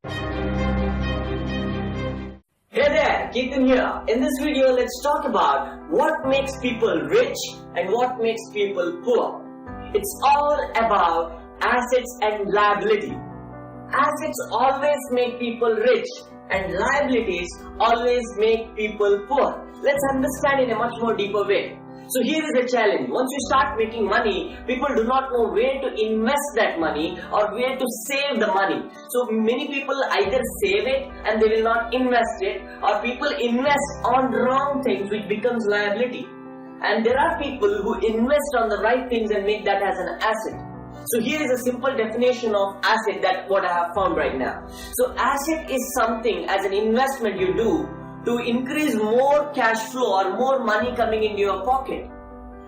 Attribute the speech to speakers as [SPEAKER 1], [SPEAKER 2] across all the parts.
[SPEAKER 1] Hey there, Keaton here. In this video, let's talk about what makes people rich and what makes people poor. It's all about assets and liability. Assets always make people rich and liabilities always make people poor. Let's understand in a much more deeper way. So here is a challenge. Once you start making money, people do not know where to invest that money or where to save the money. So many people either save it and they will not invest it, or people invest on wrong things which becomes liability. And there are people who invest on the right things and make that as an asset. So here is a simple definition of asset that what I have found right now. So asset is something as an investment you do to increase more cash flow or more money coming into your pocket.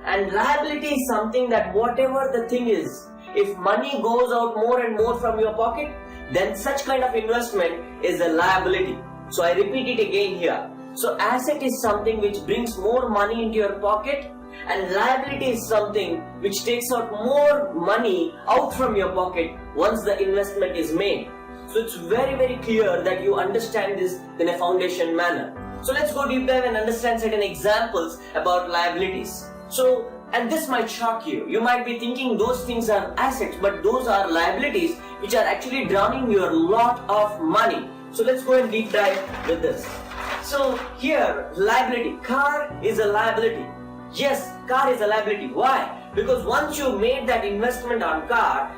[SPEAKER 1] And liability is something that whatever the thing is, if money goes out more and more from your pocket, then such kind of investment is a liability. So I repeat it again here. So asset is something which brings more money into your pocket, and liability is something which takes out more money out from your pocket once the investment is made. So it's very clear that you understand this in a foundation manner. So let's go deep dive and understand certain examples about liabilities. So, and this might shock you. You might be thinking those things are assets, but those are liabilities which are actually drowning your lot of money. So let's go and deep dive with this. So here, liability. Car is a liability. Yes, car is a liability. Why? Because once you made that investment on car,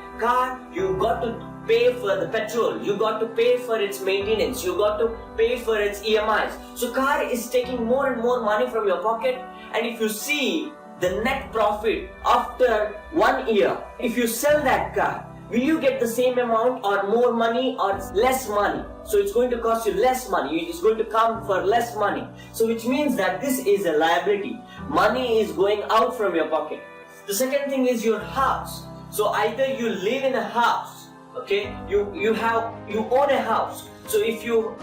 [SPEAKER 1] you got to pay for the petrol, you got to pay for its maintenance, you got to pay for its EMIs. So car is taking more and more money from your pocket, and if you see the net profit after 1 year, if you sell that car, will you get the same amount or more money or less money? So it's going to cost you less money, it's going to come for less money. So which means that this is a liability. Money is going out from your pocket. The second thing is your house. So either you live in a house, okay, you own a house. So if you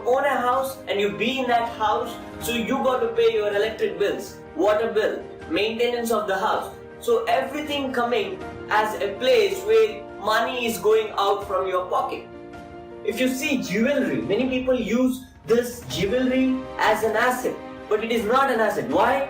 [SPEAKER 1] own a house and you be in that house, so you got to pay your electric bills, water bill, maintenance of the house. So everything coming as a place where money is going out from your pocket. If you see jewelry, many people use this jewelry as an asset, but it is not an asset. Why?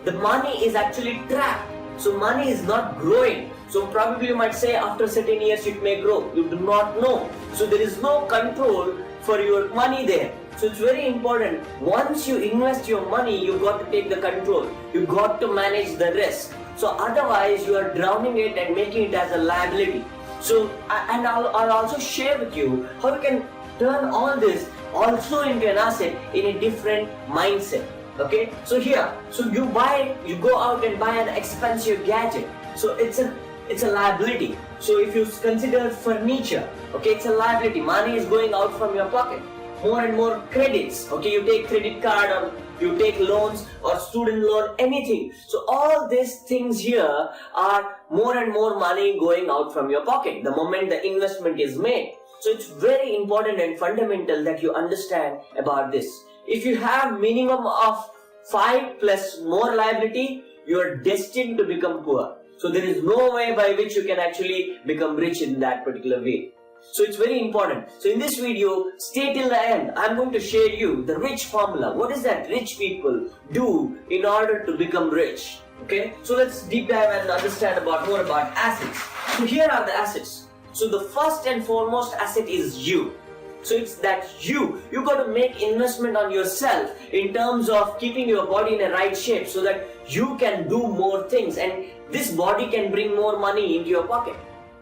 [SPEAKER 1] The money is actually trapped. So money is not growing. So probably you might say after certain years it may grow. You do not know. So there is no control for your money there. So it's very important. Once you invest your money, you got to take the control. You got to manage the risk. So otherwise you are drowning it and making it as a liability. So and I'll also share with you how you can turn all this also into an asset in a different mindset. Okay, so here, so you go out and buy an expensive gadget. So it's a liability. So if you consider furniture, okay, it's a liability. Money is going out from your pocket. More and more credits. Okay, you take credit card or you take loans or student loan, anything. So all these things here are more and more money going out from your pocket the moment the investment is made. So it's very important and fundamental that you understand about this. If you have minimum of 5 plus more liability, you are destined to become poor. So there is no way by which you can actually become rich in that particular way. So it's very important. So in this video, stay till the end. I'm going to share you the rich formula. What is that rich people do in order to become rich? Okay, so let's deep dive and understand more about assets. So here are the assets. So the first and foremost asset is you. So it's that you got to make investment on yourself in terms of keeping your body in a right shape so that you can do more things and this body can bring more money into your pocket.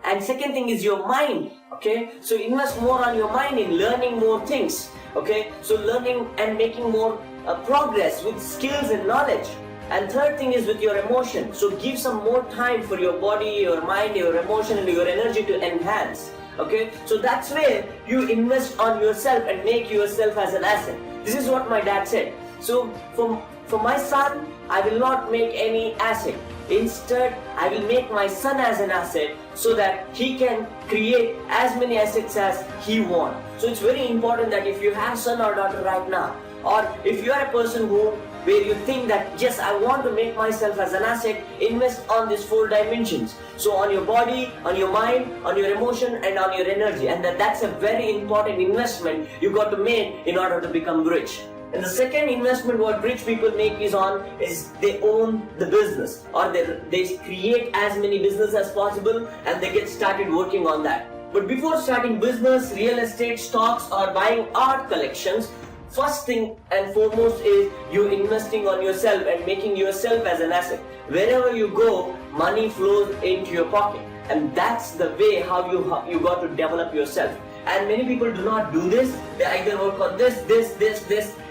[SPEAKER 1] And second thing is your mind. Okay, so invest more on your mind in learning more things. Okay, so learning and making more progress with skills and knowledge. And third thing is with your emotion. So give some more time for your body, your mind, your emotion and your energy to enhance. Okay, so that's where you invest on yourself and make yourself as an asset. This is what my dad said. So for my son, I will not make any asset. Instead, I will make my son as an asset so that he can create as many assets as he wants. So it's very important that if you have son or daughter right now, or if you are a person who where you think that yes, I want to make myself as an asset, invest on these 4 dimensions. So on your body, on your mind, on your emotion, and on your energy. And that's a very important investment you got to make in order to become rich. And the second investment what rich people make is they own the business, or they create as many business as possible and they get started working on that. But before starting business, real estate, stocks, or buying art collections, first thing and foremost is you investing on yourself and making yourself as an asset. Wherever you go, money flows into your pocket, and that's the way how you got to develop yourself. And many people do not do this. They either work on this,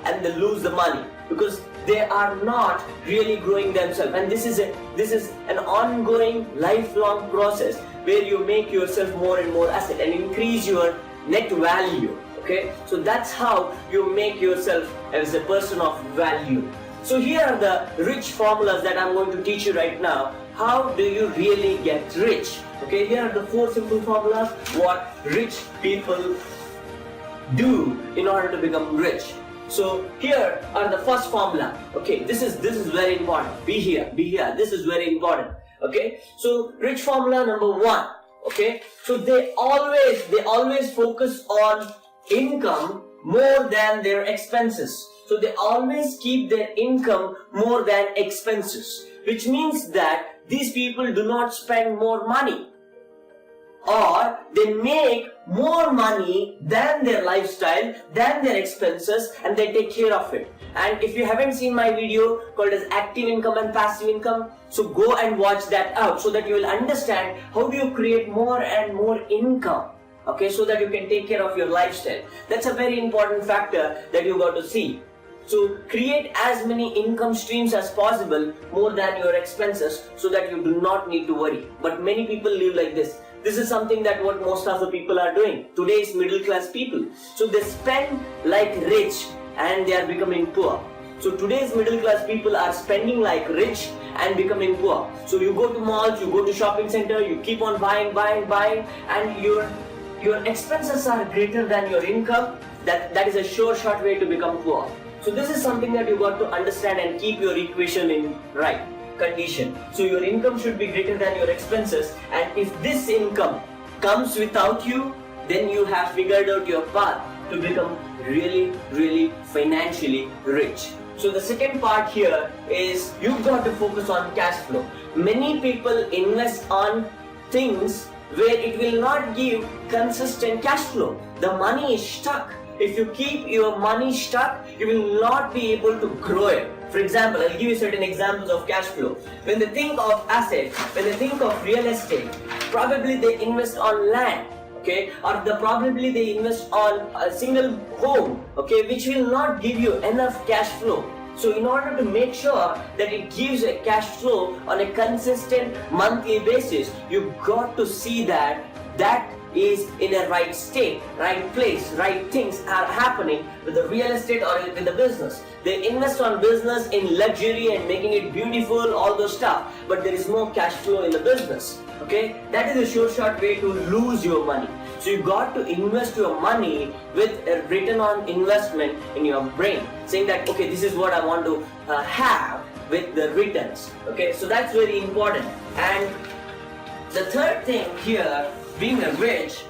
[SPEAKER 1] and they lose the money because they are not really growing themselves. And this is an ongoing, lifelong process where you make yourself more and more asset and increase your net value. Okay, so that's how you make yourself as a person of value. So here are the rich formulas that I'm going to teach you right now. How do you really get rich? Okay, here are the 4 simple formulas what rich people do in order to become rich. So here are the first formula. Okay, this is very important. Be here. This is very important. Okay, so rich formula number 1. Okay, so they always focus on income more than their expenses. So they always keep their income more than expenses, which means that these people do not spend more money, or they make more money than their lifestyle, than their expenses, and they take care of it. And if you haven't seen my video called as active income and passive income, so go and watch that out so that you will understand how do you create more and more income. Okay, so that you can take care of your lifestyle. That's a very important factor that you got to see. So create as many income streams as possible more than your expenses so that you do not need to worry. But many people live like this. This is something that what most of the people are doing. Today's middle class people. So they spend like rich and they are becoming poor. So today's middle class people are spending like rich and becoming poor. So you go to malls, you go to shopping center, you keep on buying, and your expenses are greater than your income. That is a short way to become poor. So this is something that you got to understand and keep your equation in right condition. So your income should be greater than your expenses, and if this income comes without you, then you have figured out your path to become really financially rich. So the second part here is you've got to focus on cash flow. Many people invest on things where it will not give consistent cash flow. The money is stuck. If you keep your money stuck, you will not be able to grow it. For example, I'll give you certain examples of cash flow. When they think of assets, when they think of real estate, probably they invest on land, okay, or probably they invest on a single home, okay, which will not give you enough cash flow. So in order to make sure that it gives a cash flow on a consistent monthly basis, you've got to see that is in a right state, right place, right things are happening with the real estate or with the business. They invest on business in luxury and making it beautiful, all those stuff, but there is no cash flow in the business. Okay, that is a short way to lose your money. So you got to invest your money with a return on investment in your brain, saying that okay, this is what I want to have with the returns. Okay, so that's very important. And the third thing here, being rich,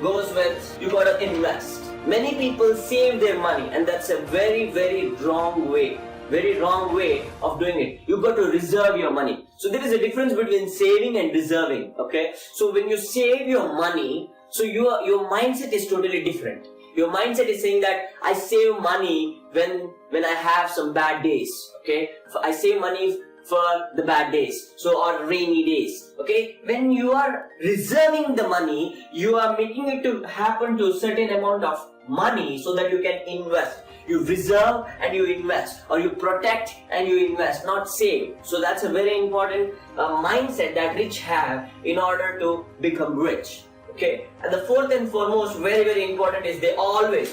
[SPEAKER 1] goes with you gotta invest. Many people save their money, and that's a very wrong way. Very wrong way of doing it. You got to reserve your money. So there is a difference between saving and reserving. Okay, so when you save your money, so your mindset is totally different. Your mindset is saying that I save money when I have some bad days. Okay, I save money for the bad days, so or rainy days. Okay, when you are reserving the money, you are making it to happen to a certain amount of money so that you can invest. You reserve and you invest, or you protect and you invest, not save. So that's a very important mindset that rich have in order to become rich. Okay, and the fourth and foremost, very important, is they always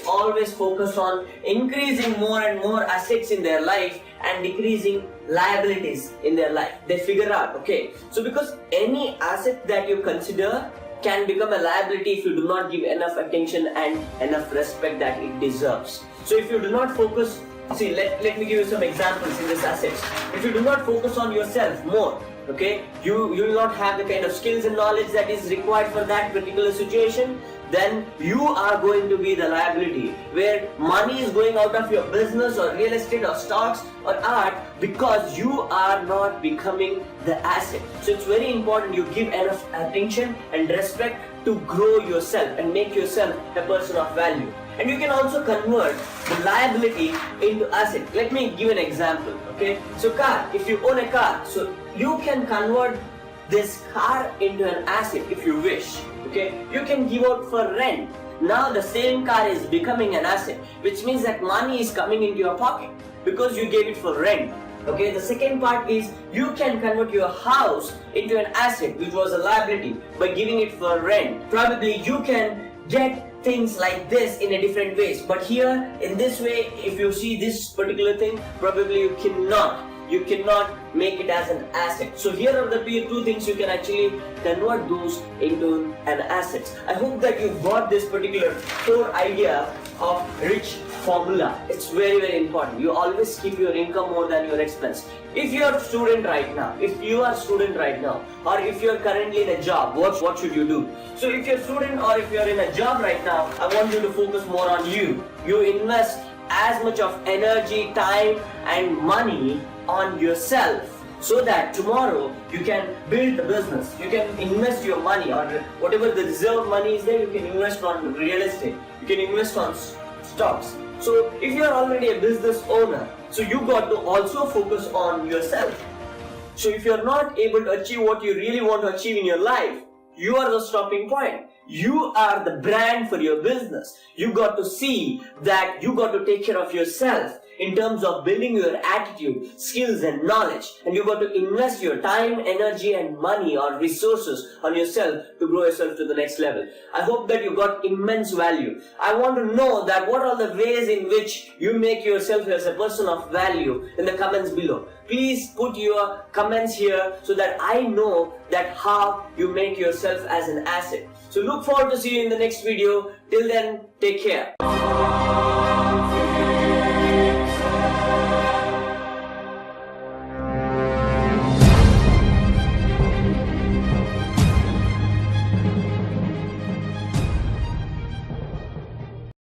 [SPEAKER 1] focus on increasing more and more assets in their life and decreasing liabilities in their life. They figure out, okay, so because any asset that you consider can become a liability if you do not give enough attention and enough respect that it deserves. So if you do not focus See, let me give you some examples in this assets. If you do not focus on yourself more, okay, you will not have the kind of skills and knowledge that is required for that particular situation, then you are going to be the liability, where money is going out of your business or real estate or stocks or art because you are not becoming the asset. So it's very important you give enough attention and respect to grow yourself and make yourself a person of value. And you can also convert the liability into asset. Let me give an example, okay? So car, if you own a car, so you can convert this car into an asset if you wish, okay? You can give out for rent. Now the same car is becoming an asset, which means that money is coming into your pocket because you gave it for rent. Okay, the second part is you can convert your house into an asset, which was a liability, by giving it for rent. Probably you can get things like this in a different ways, but here in this way, if you see this particular thing, probably you cannot make it as an asset. So here are the two things you can actually convert those into an asset. I hope that you got this particular core idea of rich formula. It's very, very important. You always keep your income more than your expense. If you are a student right now, or if you are currently in a job, what should you do? So if you're a student or if you're in a job right now, I want you to focus more on you. You invest as much of energy, time and money on yourself, so that tomorrow you can build the business. You can invest your money, or whatever the reserve money is there, you can invest on real estate, you can invest on stocks. So if you are already a business owner, so you got to also focus on yourself. So if you are not able to achieve what you really want to achieve in your life, you are the stopping point. You are the brand for your business. You got to see that you got to take care of yourself in terms of building your attitude, skills and knowledge, and you got to invest your time, energy and money or resources on yourself to grow yourself to the next level. I hope that you got immense value. I want to know that what are the ways in which you make yourself as a person of value in the comments below. Please put your comments here so that I know that how you make yourself as an asset. So look forward to see you in the next video. Till then, take care.